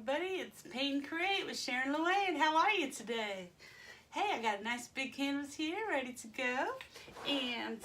everybody, it's Paint and Create with Sharon Luanne. How are you today? Hey, I got a nice big canvas here ready to go. And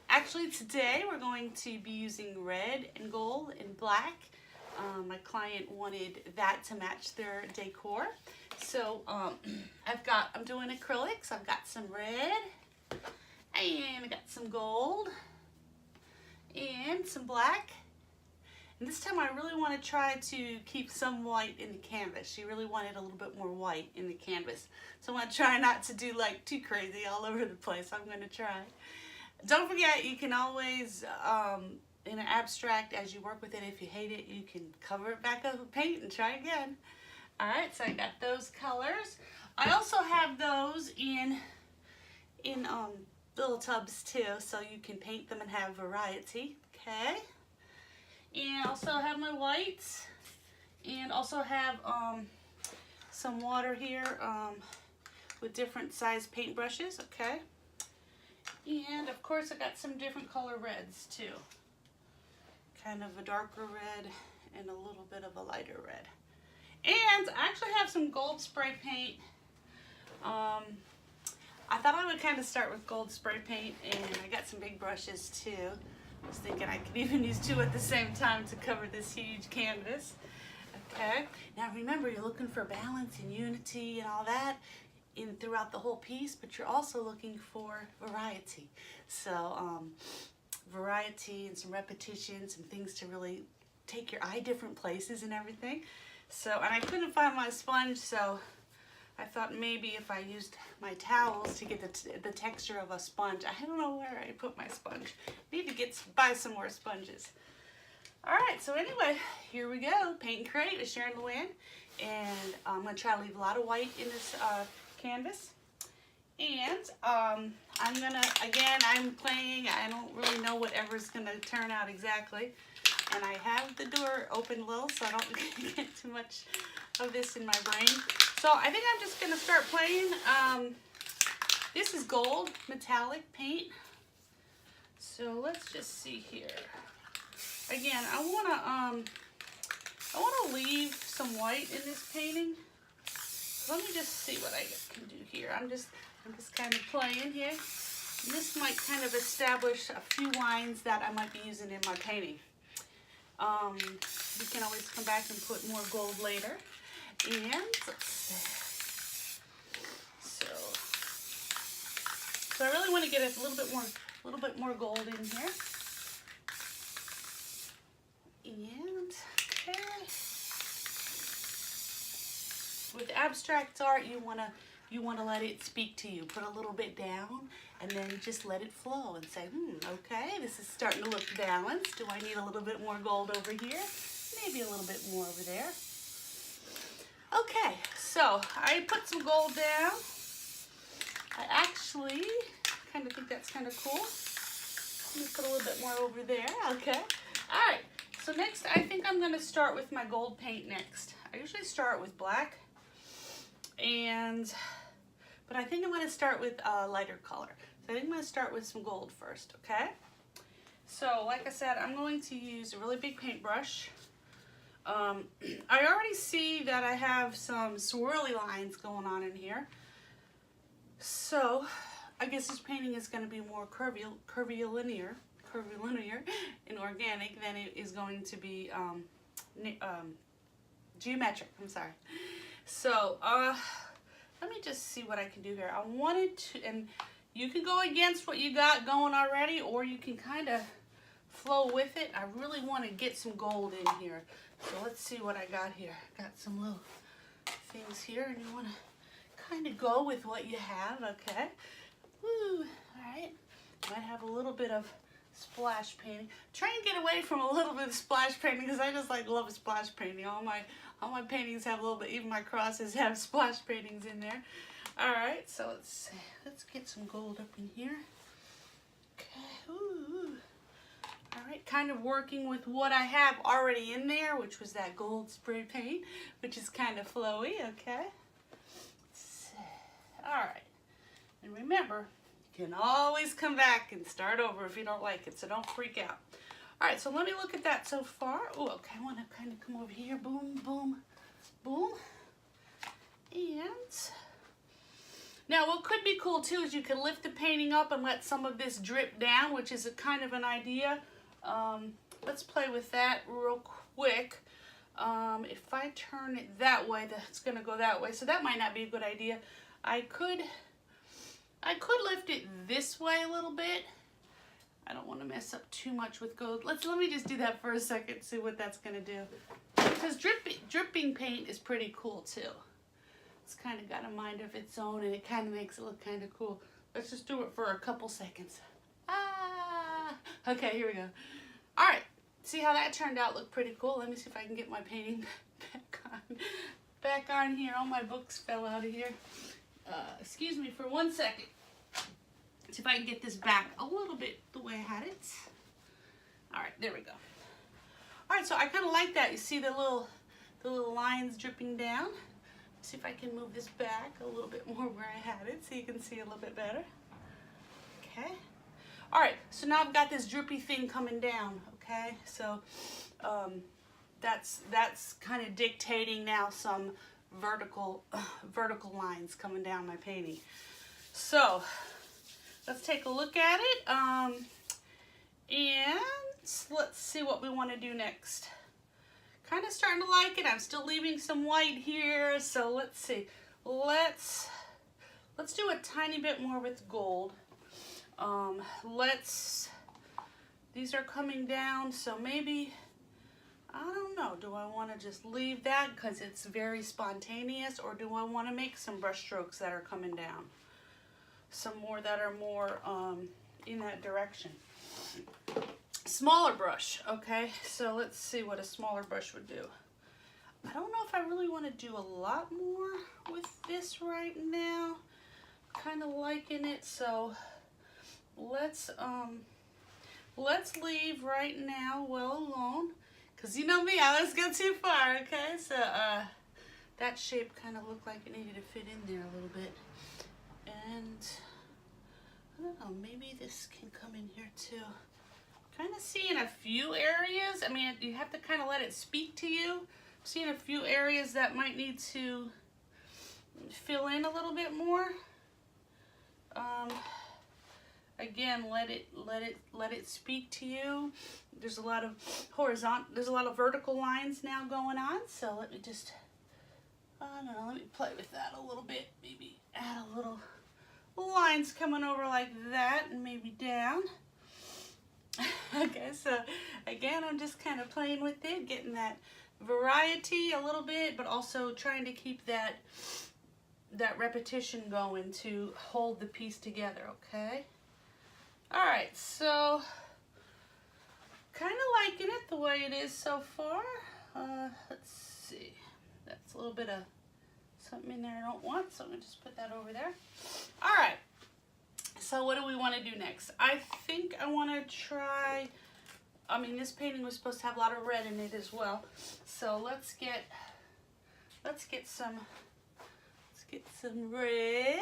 actually today we're going to be using red and gold and black. My client wanted that to match their decor. So I'm doing acrylics. I've got some red and I got some gold and some black. And this time I really want to try to keep some white in the canvas. She really wanted a little bit more white in the canvas. So I'm going to try not to do like too crazy all over the place. I'm going to try. Don't forget, you can always, in an abstract, as you work with it, if you hate it, you can cover it back up with paint and try again. Alright, so I got those colors. I also have those in little tubs too, so you can paint them and have variety. Okay. And also have my whites, and also have some water here with different size paintbrushes. Okay. And of course I got some different color reds too. Kind of a darker red and a little bit of a lighter red. And I actually have some gold spray paint. I thought I would kind of start with gold spray paint, and I got some big brushes too. I was thinking I could even use two at the same time to cover this huge canvas. Okay, now remember, you're looking for balance and unity and all that throughout the whole piece, but you're also looking for variety. So variety and some repetition, some things to really take your eye different places and everything. So, and I couldn't find my sponge, so I thought maybe if I used my towels to get the texture of a sponge. I don't know where I put my sponge. Need to buy some more sponges. Alright, so anyway, here we go. Paint and Create with Sharon Luanne. And I'm going to try to leave a lot of white in this canvas. And I'm going to, again, I'm playing. I don't really know whatever's going to turn out exactly. And I have the door open a little so I don't get too much of this in my brain. So I think I'm just going to start playing. This is gold metallic paint. So let's just see here. Again, I want to leave some white in this painting. Let me just see what I can do here. I'm just kind of playing here. And this might kind of establish a few lines that I might be using in my painting. You can always come back and put more gold later. And let's see. So I really want to get a little bit more gold in here. And okay. With abstract art, you wanna let it speak to you. Put a little bit down and then just let it flow and say, okay, this is starting to look balanced. Do I need a little bit more gold over here? Maybe a little bit more over there. Okay, so I put some gold down. I actually kind of think that's kind of cool. Let me put a little bit more over there. Okay. All right. So next, I think I'm going to start with my gold paint next. I usually start with black, but I think I'm going to start with a lighter color. So I think I'm going to start with some gold first. Okay. So like I said, I'm going to use a really big paintbrush. I already see that I have some swirly lines going on in here. So I guess this painting is going to be more curvilinear and organic than it is going to be geometric. I'm sorry. So let me just see what I can do here. I wanted to, and you can go against what you got going already, or you can kind of flow with it. I really want to get some gold in here. So let's see what I got here. Got some little things here, and you want to kind of go with what you have, okay? Woo, all right. Might have a little bit of splash painting. Try and get away from a little bit of splash painting because I just love splash painting. All my paintings have a little bit, even my crosses have splash paintings in there. All right, so let's get some gold up in here. Okay, ooh. All right, kind of working with what I have already in there, which was that gold spray paint, which is kind of flowy, okay? All right, and remember, you can always come back and start over if you don't like it, so don't freak out. All right, so let me look at that so far. Oh, okay, I want to kind of come over here. Boom, boom, boom. And now what could be cool too is you can lift the painting up and let some of this drip down, which is a kind of an idea. Let's play with that real quick. If I turn it that way, that's gonna go that way. So that might not be a good idea. I could lift it this way a little bit. I don't want to mess up too much with gold. Let me just do that for a second, see what that's gonna do. Because dripping paint is pretty cool too. It's kind of got a mind of its own, and it kind of makes it look kind of cool. Let's just do it for a couple seconds. Okay, here we go. All right, see how that turned out? Looked pretty cool. Let me see if I can get my painting back on here. All my books fell out of here. Excuse me for 1 second. See if I can get this back a little bit the way I had it. All right, there we go. All right, so I kind of like that. You see the little lines dripping down. See if I can move this back a little bit more where I had it so you can see a little bit better. Okay. All right, so now I've got this drippy thing coming down, okay? So that's kind of dictating now some vertical lines coming down my painting. So let's take a look at it, and let's see what we want to do next. Kind of starting to like it. I'm still leaving some white here, so let's see. Let's do a tiny bit more with gold. These are coming down, so maybe, I don't know, do I want to just leave that because it's very spontaneous, or do I want to make some brush strokes that are coming down? Some more that are more in that direction. Smaller brush, okay? So let's see what a smaller brush would do. I don't know if I really want to do a lot more with this right now. Kind of liking it, so let's leave right now well alone, because you know me, I always go too far, okay? So that shape kind of looked like it needed to fit in there a little bit, and I don't know, maybe this can come in here too. Kind of seeing a few areas. I mean, you have to kind of let it speak to you. Seeing a few areas that might need to fill in a little bit more. Again, let it speak to you. There's a lot of vertical lines now going on. So let me just, I don't know, let me play with that a little bit. Maybe add a little lines coming over like that, and maybe down. Okay, so again, I'm just kind of playing with it, getting that variety a little bit, but also trying to keep that repetition going to hold the piece together, okay? All right, so kind of liking it the way it is so far. Let's see, that's a little bit of something in there I don't want, so I'm gonna just put that over there. All right. So what do we want to do next? I think I want to try, I mean, this painting was supposed to have a lot of red in it as well. So let's get some red.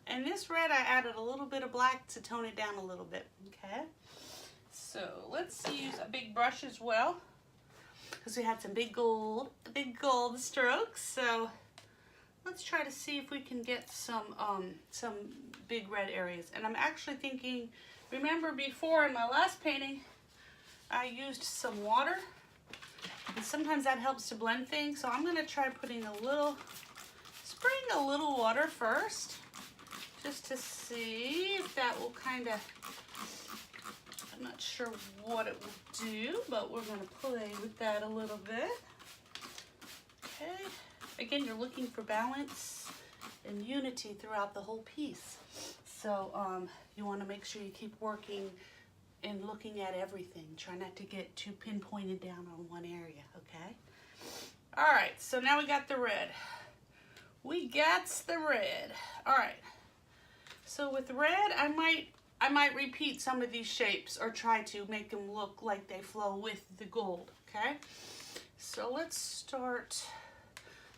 And this red, I added a little bit of black to tone it down a little bit, okay? So let's use a big brush as well, because we had some big gold strokes. So let's try to see if we can get some big red areas. And I'm actually thinking, remember before in my last painting, I used some water, and sometimes that helps to blend things. So I'm gonna try putting spraying a little water first, just to see if that will kind of, I'm not sure what it will do, but we're gonna play with that a little bit. Okay. Again, you're looking for balance and unity throughout the whole piece. So you want to make sure you keep working and looking at everything. Try not to get too pinpointed down on one area, okay? All right, so now we got the red. All right, so with red, I might repeat some of these shapes or try to make them look like they flow with the gold, okay? So let's start.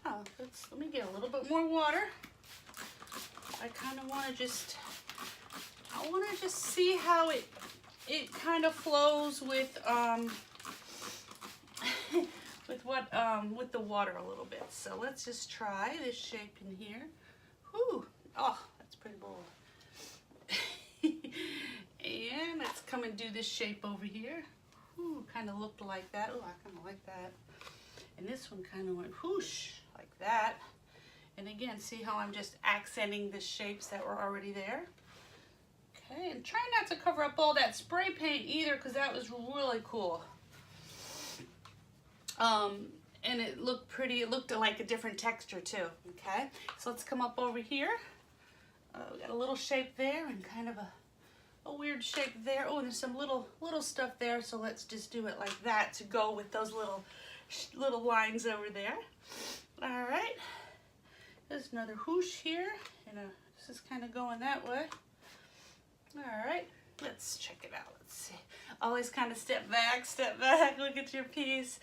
Let me get a little bit more water. I kind of want to just see how it it kind of flows with with the water a little bit. So let's just try this shape in here. Whew. Oh, that's pretty bold. And let's come and do this shape over here. Ooh, kind of looked like that. Oh, I kind of like that. And this one kind of went whoosh, like that. And again, see how I'm just accenting the shapes that were already there? Okay, and try not to cover up all that spray paint either, because that was really cool. And it looked pretty. It looked like a different texture too. Okay, so let's come up over here. We got a little shape there and kind of a weird shape there. Oh, and there's some little stuff there. So let's just do it like that to go with those little lines over there. All right. There's another whoosh here, and this is kind of going that way. All right, let's check it out. Let's see. Always kind of step back, look at your piece.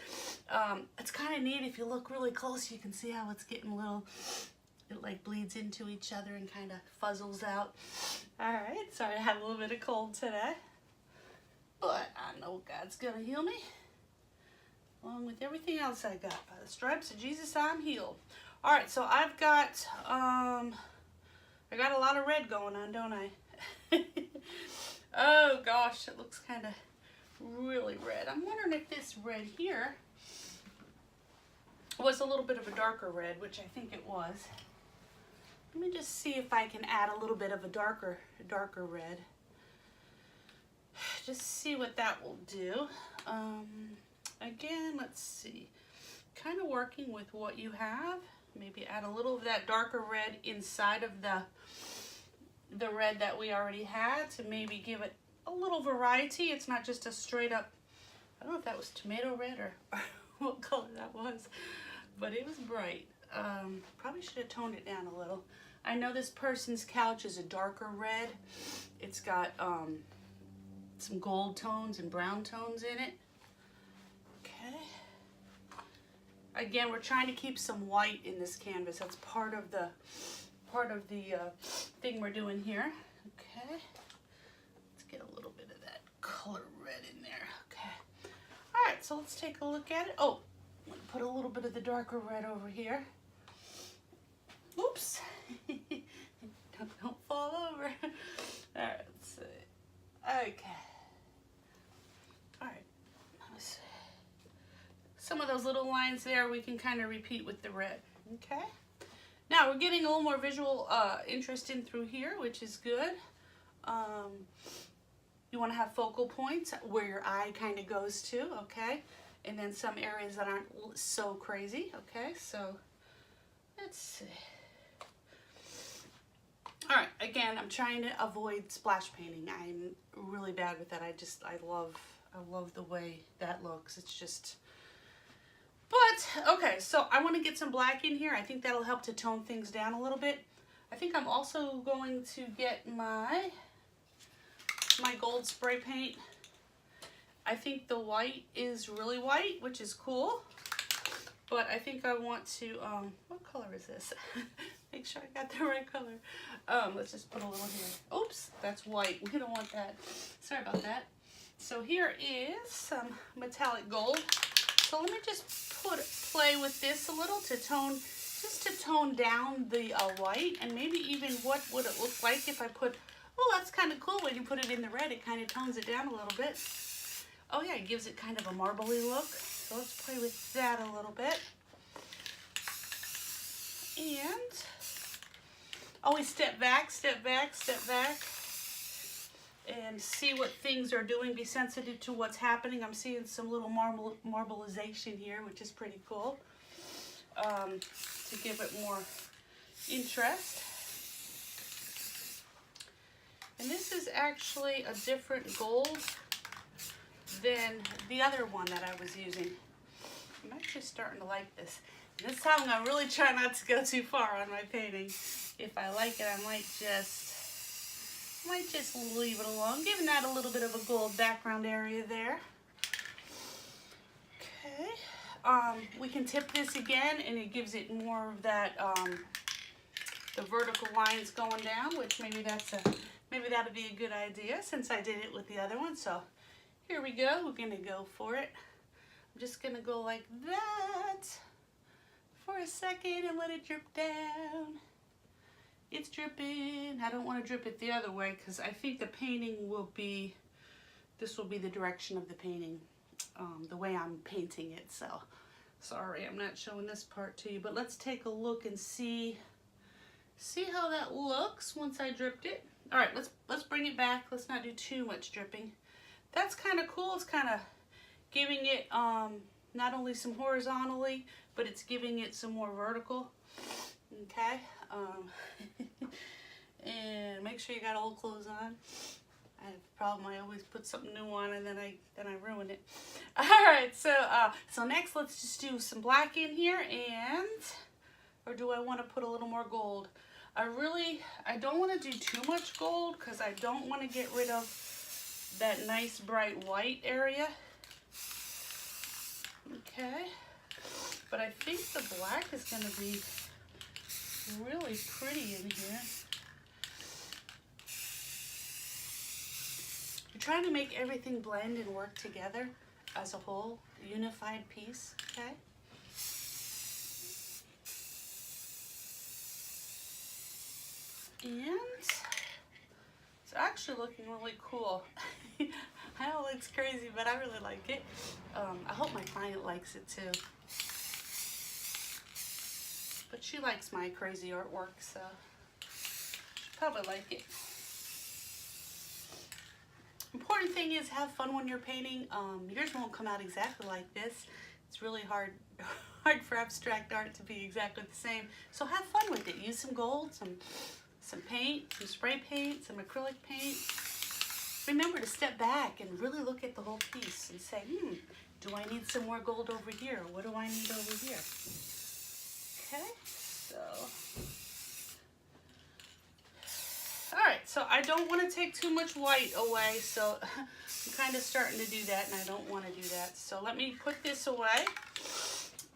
It's kind of neat if you look really close, you can see how it's getting a little, it like bleeds into each other and kind of fuzzles out. All right, sorry I had a little bit of cold today, but I know God's gonna heal me, along with everything else I got. By the stripes of Jesus, I'm healed. All right, so I got a lot of red going on, don't I? Oh gosh, it looks kind of really red. I'm wondering if this red here was a little bit of a darker red, which I think it was. Let me just see if I can add a little bit of a darker red. Just see what that will do. Again, let's see. Kind of working with what you have. Maybe add a little of that darker red inside of the red that we already had to maybe give it a little variety. It's not just a straight up, I don't know if that was tomato red or what color that was, but it was bright. Probably should have toned it down a little. I know this person's couch is a darker red. It's got some gold tones and brown tones in it. Okay. Again, we're trying to keep some white in this canvas. That's part of the thing we're doing here. Okay. Let's get a little bit of that color red in there. Okay. All right, so let's take a look at it. Oh, I'm gonna put a little bit of the darker red over here. Oops. don't fall over. All right, let's see. Okay. All right, let's see. Some of those little lines there we can kind of repeat with the red. Okay. Now we're getting a little more visual interest in through here, which is good. You want to have focal points where your eye kind of goes to, okay? And then some areas that aren't so crazy, okay? So let's see. All right, again, I'm trying to avoid splash painting. I'm really bad with that. I love the way that looks. It's just, but okay, so I want to get some black in here. I think that'll help to tone things down a little bit. I think I'm also going to get my gold spray paint. I think the white is really white, which is cool. But I think I want to, what color is this? Make sure I got the right color. Let's just put a little here. Oops, that's white. We don't want that. Sorry about that. So here is some metallic gold. So let me just play with this a little to tone, just to tone down the white, and maybe even what would it look like if I put, oh, that's kind of cool when you put it in the red. It kind of tones it down a little bit. Oh yeah, it gives it kind of a marbly look. So let's play with that a little bit. And always step back, step back, step back, and see what things are doing. Be sensitive to what's happening. I'm seeing some little marbleization here, which is pretty cool, to give it more interest. And this is actually a different gold than the other one that I was using. I'm actually starting to like this. And this time I'm gonna really try not to go too far on my painting. If I like it, I might just leave it alone, giving that a little bit of a gold background area there. Okay, we can tip this again, and it gives it more of that the vertical lines going down, which maybe that's maybe that'll be a good idea since I did it with the other one. So here we go. We're gonna go for it. I'm just gonna go like that for a second and let it drip down. It's dripping. I don't want to drip it the other way because I think the painting will be, this will be the direction of the painting, the way I'm painting it. So sorry, I'm not showing this part to you, but let's take a look and see how that looks once I dripped it. All right, let's bring it back. Let's not do too much dripping. That's kind of cool. It's kind of giving it not only some horizontally, but it's giving it some more vertical. Okay, and make sure you got old clothes on. I have a problem. I always put something new on and then I ruin it. All right, so next let's just do some black in here, or do I want to put a little more gold? I don't want to do too much gold because I don't want to get rid of that nice bright white area. Okay, but I think the black is going to be really pretty in here. You're trying to make everything blend and work together as a whole, unified piece, okay? And it's actually looking really cool. I know it looks crazy, but I really like it. I hope my client likes it too. But she likes my crazy artwork, so she'll probably like it. Important thing is have fun when you're painting. Yours won't come out exactly like this. It's really hard for abstract art to be exactly the same. So have fun with it. Use some gold, some paint, some spray paint, some acrylic paint. Remember to step back and really look at the whole piece and say, do I need some more gold over here? What do I need over here? Okay, so, all right, so I don't want to take too much white away, so I'm kind of starting to do that, and I don't want to do that. So let me put this away,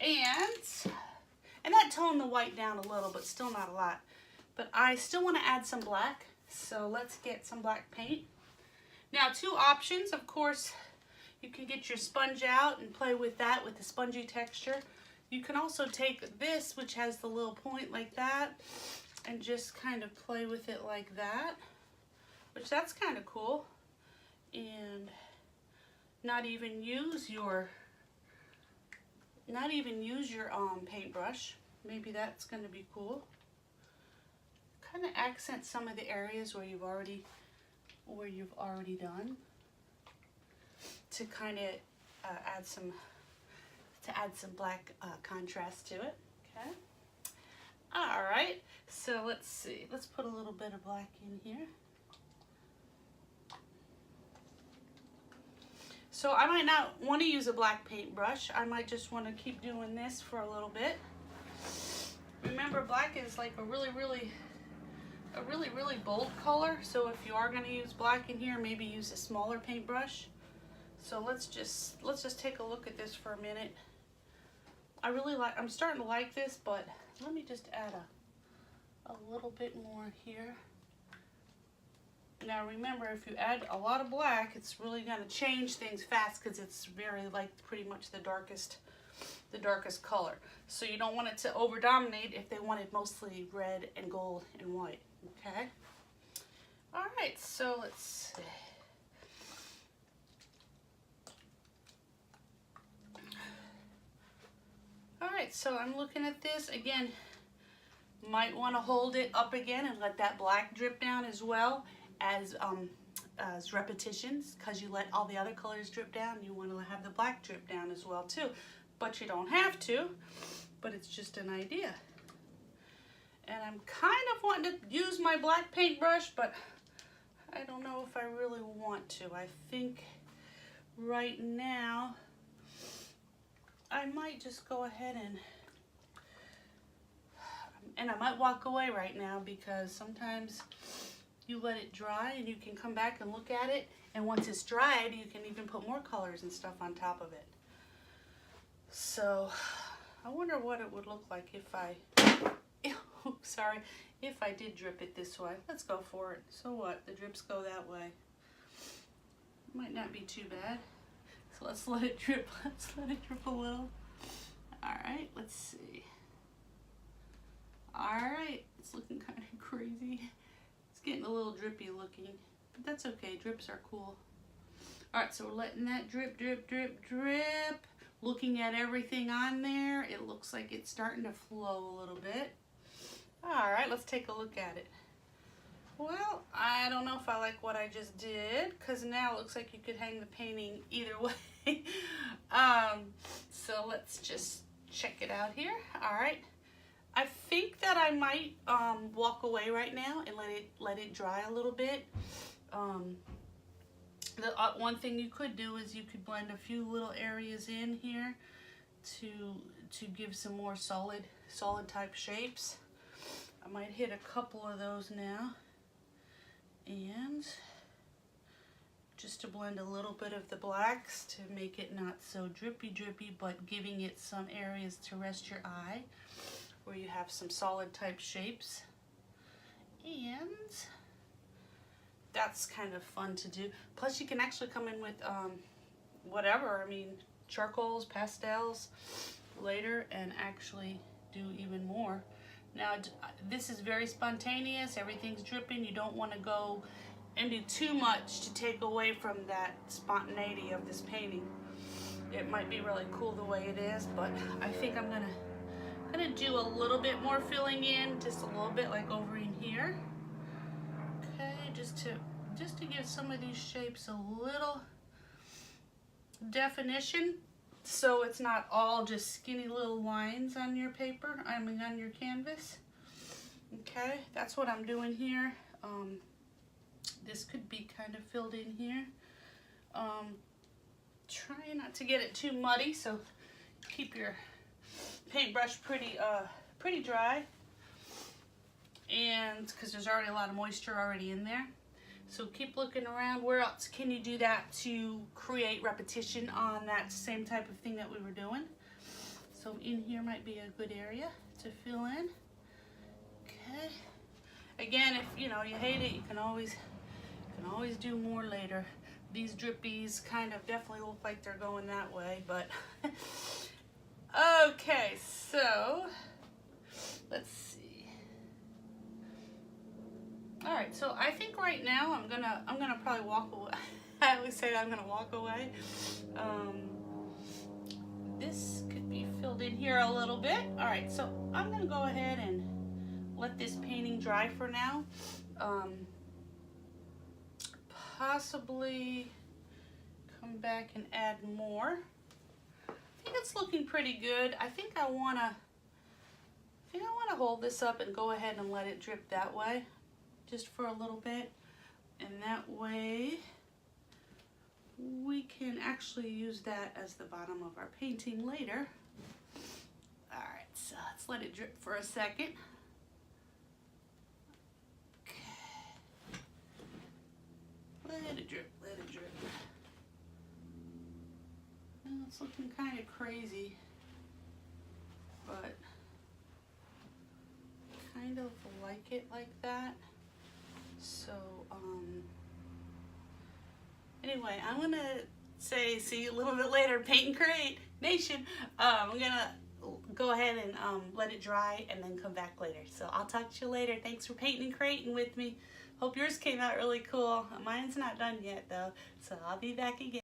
and that toned the white down a little, but still not a lot. But I still want to add some black, so let's get some black paint. Now, two options, of course, you can get your sponge out and play with that with the spongy texture. You can also take this, which has the little point like that, and just kind of play with it like that, which that's kind of cool. And not even use your paintbrush. Maybe that's going to be cool. Kind of accent some of the areas where you've already done, to kind of add some black contrast to it. Okay. All right. So let's see. Let's put a little bit of black in here. So I might not want to use a black paintbrush. I might just want to keep doing this for a little bit. Remember, black is like a really bold color. So if you are going to use black in here, maybe use a smaller paintbrush. So let's just take a look at this for a minute. I'm starting to like this, but let me just add a little bit more here. Now remember, if you add a lot of black, it's really going to change things fast because it's very like pretty much the darkest color. So you don't want it to over dominate if they wanted mostly red and gold and white. Okay. All right. So let's see. All right. So I'm looking at this again. Might want to hold it up again and let that black drip down as well as repetitions, because you let all the other colors drip down. You want to have the black drip down as well too, but you don't have to. But it's just an idea. And I'm kind of wanting to use my black paintbrush, but I don't know if I really want to. I think right now I might just go ahead and I might walk away right now, because sometimes you let it dry and you can come back and look at it, and once it's dried you can even put more colors and stuff on top of it. So I wonder what it would look like if I sorry if I did drip it this way. Let's go for it. So what? The drips go that way. Might not be too bad. So let's let it drip. Let's let it drip a little. All right, let's see. All right, it's looking kind of crazy. It's getting a little drippy looking, but that's okay. Drips are cool. All right, so we're letting that drip, drip, drip, drip. Looking at everything on there, it looks like it's starting to flow a little bit. All right, let's take a look at it. Well, I don't know if I like what I just did, because now it looks like you could hang the painting either way. So let's just check it out here. All right. I think that I might walk away right now and let it dry a little bit. The one thing you could do is you could blend a few little areas in here to give some more solid type shapes. I might hit a couple of those now, and just to blend a little bit of the blacks to make it not so drippy, but giving it some areas to rest your eye where you have some solid type shapes. And that's kind of fun to do. Plus you can actually come in with whatever, I mean, charcoals, pastels later and actually do even more. Now this is very spontaneous, everything's dripping. You don't want to go and do too much to take away from that spontaneity of this painting. It might be really cool the way it is, but I think I'm gonna do a little bit more filling in, just a little bit like over in here. Okay, just to give some of these shapes a little definition, so it's not all just skinny little lines on your paper, I mean on your canvas. Okay, that's what I'm doing here. This could be kind of filled in here. Try not to get it too muddy, so keep your paintbrush pretty dry, and because there's already a lot of moisture already in there. So keep looking around. Where else can you do that to create repetition on that same type of thing that we were doing? So in here might be a good area to fill in. Okay. Again, if you know you hate it, you can always do more later. These drippies kind of definitely look like they're going that way, but okay, so let's see. All right, so I think right now I'm gonna probably walk away. I always say I'm gonna walk away. This could be filled in here a little bit. All right, so I'm gonna go ahead and let this painting dry for now. Possibly come back and add more. I think it's looking pretty good. I think I wanna hold this up and go ahead and let it drip that way, just for a little bit, and that way we can actually use that as the bottom of our painting later. All right, so let's let it drip for a second. Okay. Let it drip, let it drip. Well, it's looking kind of crazy, but kind of like it like that. So anyway, I'm gonna say see you a little bit later, Paint and Create Nation. I'm gonna go ahead and let it dry and then come back later. So I'll talk to you later. Thanks for painting and creating with me. Hope yours came out really cool. Mine's not done yet though, so I'll be back again.